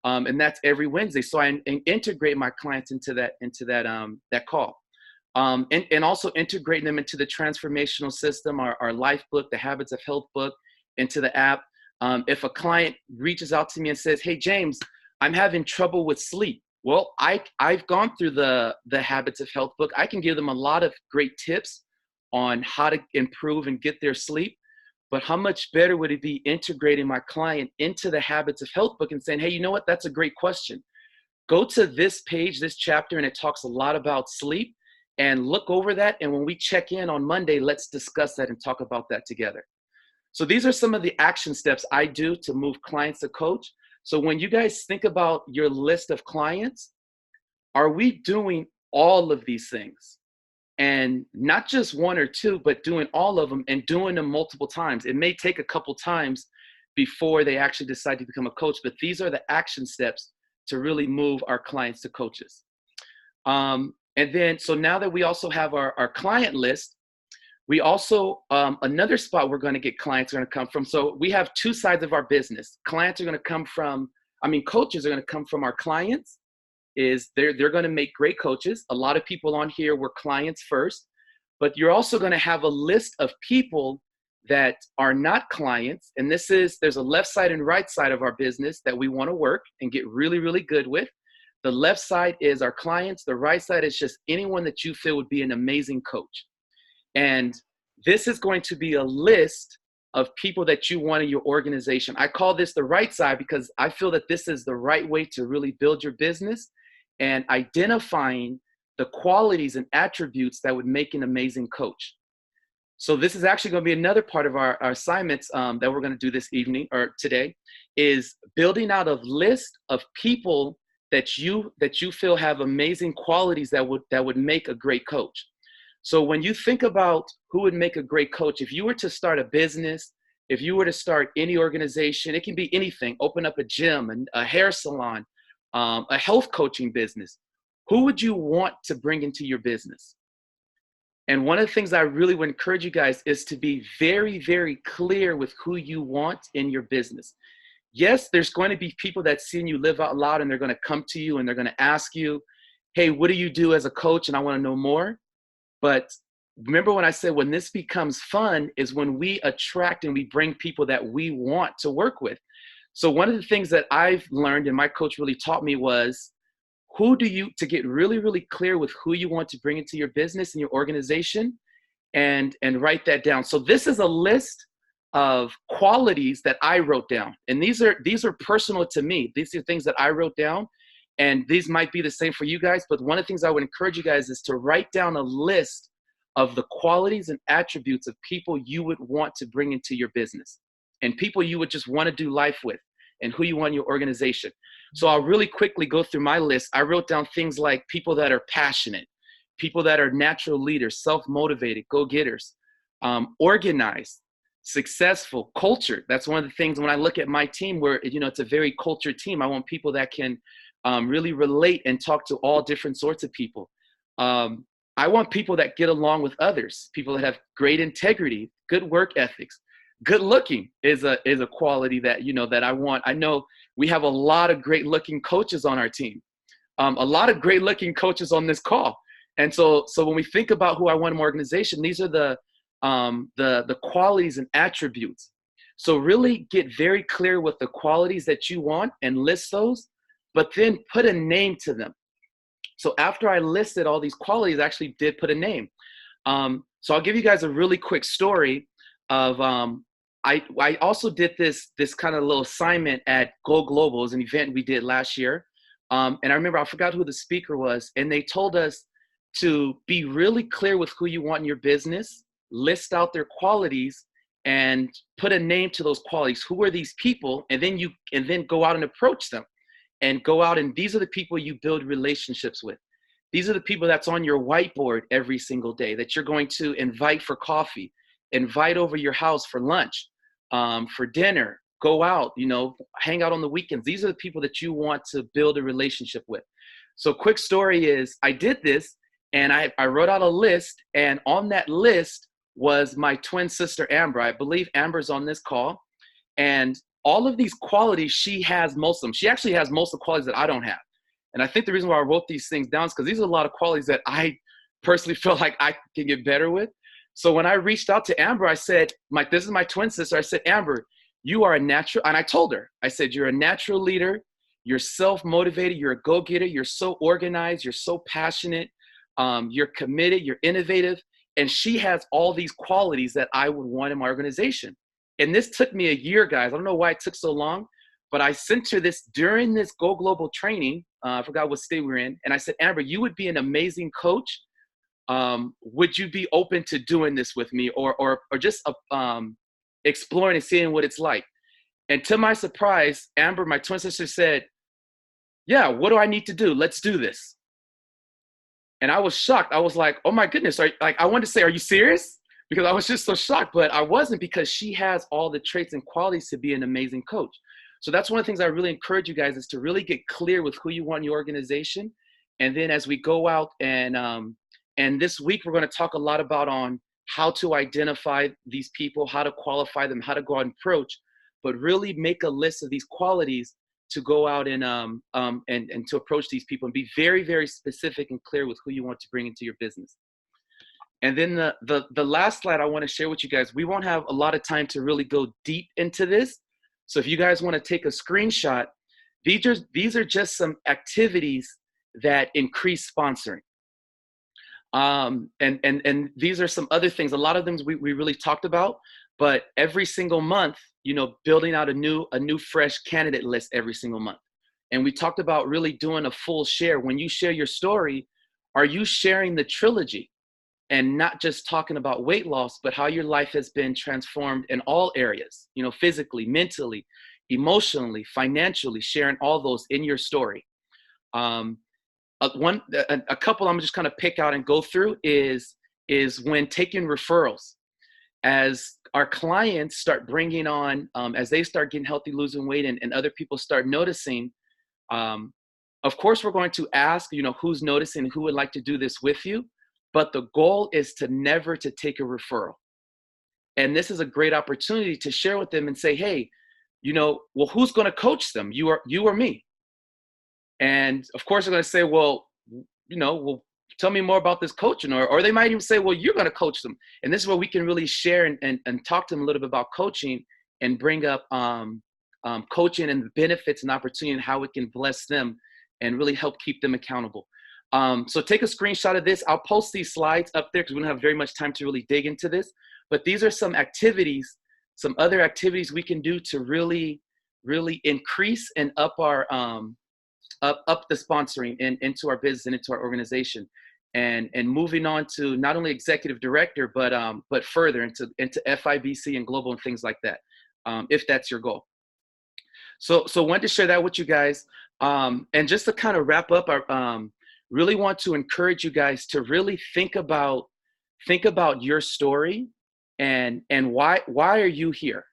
And that's every Wednesday. So I integrate my clients into that call. And also integrating them into the transformational system, our life book, the Habits of Health book, into the app. If a client reaches out to me and says, hey, James, I'm having trouble with sleep. Well, I've gone through the Habits of Health book. I can give them a lot of great tips on how to improve and get their sleep. But how much better would it be integrating my client into the Habits of Health book and saying, hey, you know what? That's a great question. Go to this page, this chapter, and it talks a lot about sleep, and look over that. And when we check in on Monday, let's discuss that and talk about that together. So these are some of the action steps I do to move clients to coach. So when you guys think about your list of clients, are we doing all of these things? And not just one or two, but doing all of them and doing them multiple times. It may take a couple times before they actually decide to become a coach, but these are the action steps to really move our clients to coaches. And then, so now that we also have our client list, we also, another spot we're going to get clients are going to come from. So we have two sides of our business. Clients are going to come from, coaches are going to come from our clients. They're going to make great coaches. A lot of people on here were clients first, but you're also going to have a list of people that are not clients. And there's a left side and right side of our business that we want to work and get really, really good with. The left side is our clients. The right side is just anyone that you feel would be an amazing coach. And this is going to be a list of people that you want in your organization. I call this the right side because I feel that this is the right way to really build your business and identifying the qualities and attributes that would make an amazing coach. So this is actually going to be another part of our assignments that we're going to do this evening or today, is building out a list of people that you feel have amazing qualities that would make a great coach. So when you think about who would make a great coach, if you were to start a business, if you were to start any organization, it can be anything, open up a gym, a hair salon, a health coaching business, who would you want to bring into your business? And one of the things I really would encourage you guys is to be very, very clear with who you want in your business. Yes, there's going to be people that seeing you live out loud and they're going to come to you and they're going to ask you, hey, what do you do as a coach? And I want to know more. But remember when I said when this becomes fun is when we attract and we bring people that we want to work with. So one of the things that I've learned and my coach really taught me was to get really, really clear with who you want to bring into your business and your organization and write that down. So this is a list of qualities that I wrote down. And these are personal to me. These are things that I wrote down. And these might be the same for you guys, but one of the things I would encourage you guys is to write down a list of the qualities and attributes of people you would want to bring into your business and people you would just want to do life with and who you want in your organization. So I'll really quickly go through my list. I wrote down things like people that are passionate, people that are natural leaders, self-motivated, go-getters, organized, successful, cultured. That's one of the things when I look at my team where, it's a very cultured team. I want people that can really relate and talk to all different sorts of people. I want people that get along with others, people that have great integrity, good work ethics. Good looking is a quality that, that I want. I know we have a lot of great looking coaches on our team, a lot of great looking coaches on this call. And so when we think about who I want in my organization, these are the qualities and attributes. So really get very clear with the qualities that you want and list those, but then put a name to them. So after I listed all these qualities, I actually did put a name. So I'll give you guys a really quick story of, I also did this kind of little assignment at Go Global. It was an event we did last year. And I remember, I forgot who the speaker was, and they told us to be really clear with who you want in your business, list out their qualities, and put a name to those qualities. Who are these people? And then go out and approach them. And go out, and these are the people you build relationships with. These are the people that's on your whiteboard every single day that you're going to invite for coffee, invite over your house for lunch, for dinner, go out, hang out on the weekends. These are the people that you want to build a relationship with. So quick story is I did this and I wrote out a list, and on that list was my twin sister, Amber. I believe Amber's on this call. And all of these qualities, she has most of them. She actually has most of the qualities that I don't have. And I think the reason why I wrote these things down is because these are a lot of qualities that I personally feel like I can get better with. So when I reached out to Amber, I said, this is my twin sister. I said, Amber, you are a natural, and I told her, I said, you're a natural leader. You're self-motivated. You're a go-getter. You're so organized. You're so passionate. You're committed. You're innovative. And she has all these qualities that I would want in my organization. And this took me a year, guys. I don't know why it took so long, but I sent her this during this Go Global training. I forgot what state we were in. And I said, Amber, you would be an amazing coach. Would you be open to doing this with me or just exploring and seeing what it's like? And to my surprise, Amber, my twin sister, said, yeah, what do I need to do? Let's do this. And I was shocked. I was like, oh my goodness. I wanted to say, are you serious? Because I was just so shocked, but I wasn't, because she has all the traits and qualities to be an amazing coach. So that's one of the things I really encourage you guys is to really get clear with who you want in your organization. And then as we go out and this week, we're going to talk a lot about on how to identify these people, how to qualify them, how to go out and approach, but really make a list of these qualities to go out and to approach these people and be very, very specific and clear with who you want to bring into your business. And then the last slide I want to share with you guys, we won't have a lot of time to really go deep into this. So if you guys want to take a screenshot, these are just some activities that increase sponsoring. And these are some other things. A lot of them we really talked about, but every single month, building out a new fresh candidate list every single month. And we talked about really doing a full share. When you share your story, are you sharing the trilogy? And not just talking about weight loss, but how your life has been transformed in all areas, physically, mentally, emotionally, financially, sharing all those in your story. A couple I'm just going to pick out and go through is when taking referrals. As our clients start bringing on, as they start getting healthy, losing weight, and other people start noticing, of course, we're going to ask, who's noticing, who would like to do this with you. but the goal is to never to take a referral. And this is a great opportunity to share with them and say, hey, well, who's going to coach them? You or me? And of course, they're going to say, well, well, tell me more about this coaching. Or they might even say, well, you're going to coach them. And this is where we can really share and talk to them a little bit about coaching and bring up coaching and the benefits and opportunity and how it can bless them and really help keep them accountable. So take a screenshot of this. I'll post these slides up there because we don't have very much time to really dig into this. But these are some activities, some other activities we can do to really, really increase and up our up the sponsoring into our business and into our organization, and moving on to not only executive director, but further into FIBC and global and things like that, if that's your goal. So wanted to share that with you guys, and just to kind of wrap up, I really want to encourage you guys to really think about your story and why are you here?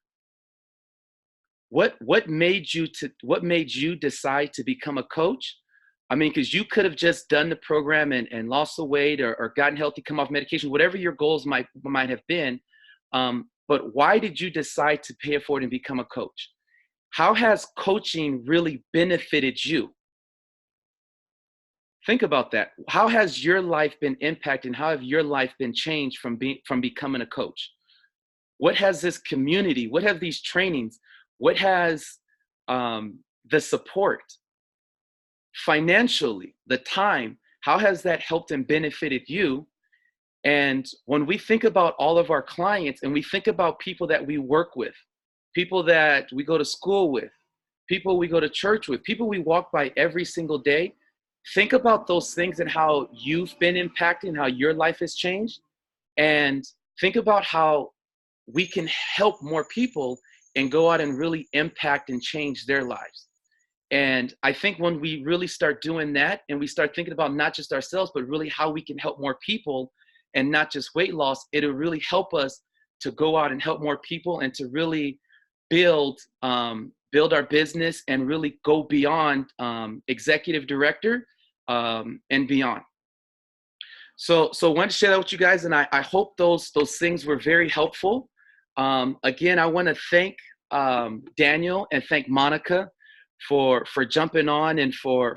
What made you decide to become a coach? I mean, because you could have just done the program and lost the weight or gotten healthy, come off medication, whatever your goals might have been. But why did you decide to pay it forward and become a coach? How has coaching really benefited you? Think about that. How has your life been impacted? How have your life been changed from becoming a coach? What has this community? What have these trainings? What has the support, financially, the time, how has that helped and benefited you? And when we think about all of our clients and we think about people that we work with, people that we go to school with, people we go to church with, people we walk by every single day, think about those things and how you've been impacted and how your life has changed. And think about how we can help more people and go out and really impact and change their lives. And I think when we really start doing that and we start thinking about not just ourselves, but really how we can help more people and not just weight loss, it'll really help us to go out and help more people and to really build our business and really go beyond executive director and beyond. So I wanted to share that with you guys, and I hope those things were very helpful. Again, I want to thank Daniel and thank Monica for jumping on and for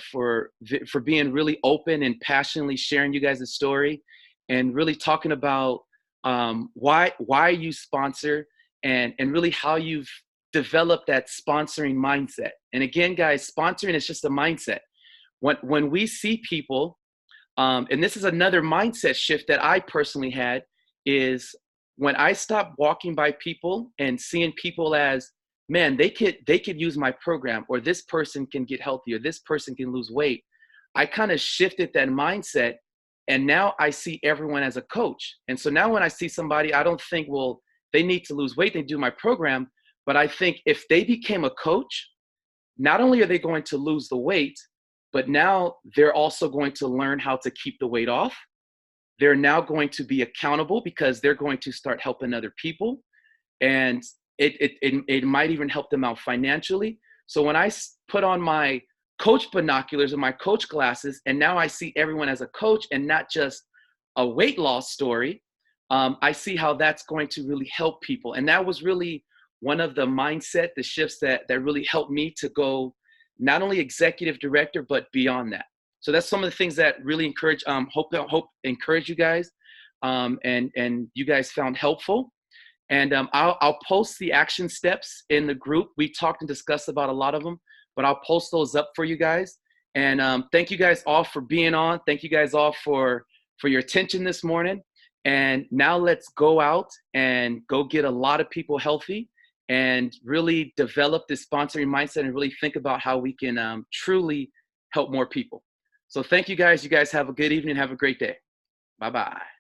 being really open and passionately sharing you guys' story and really talking about why you sponsor and really how you've developed that sponsoring mindset. And again, guys, sponsoring is just a mindset. When we see people, and this is another mindset shift that I personally had, is when I stopped walking by people and seeing people as, man, they could use my program, or this person can get healthy, or this person can lose weight. I kind of shifted that mindset, and now I see everyone as a coach. And so now when I see somebody, I don't think, well, they need to lose weight, they do my program, but I think if they became a coach, not only are they going to lose the weight, but now they're also going to learn how to keep the weight off. They're now going to be accountable because they're going to start helping other people. And it might even help them out financially. So when I put on my coach binoculars and my coach glasses, and now I see everyone as a coach and not just a weight loss story, I see how that's going to really help people. And that was really one of the mindset, the shifts that really helped me to go not only executive director, but beyond that. So that's some of the things that really encourage you guys, and you guys found helpful. And I'll post the action steps in the group. We talked and discussed about a lot of them, but I'll post those up for you guys. And thank you guys all for being on. Thank you guys all for your attention this morning. And now let's go out and go get a lot of people healthy and really develop this sponsoring mindset and really think about how we can truly help more people. So thank you guys. You guys have a good evening. Have a great day. Bye-bye.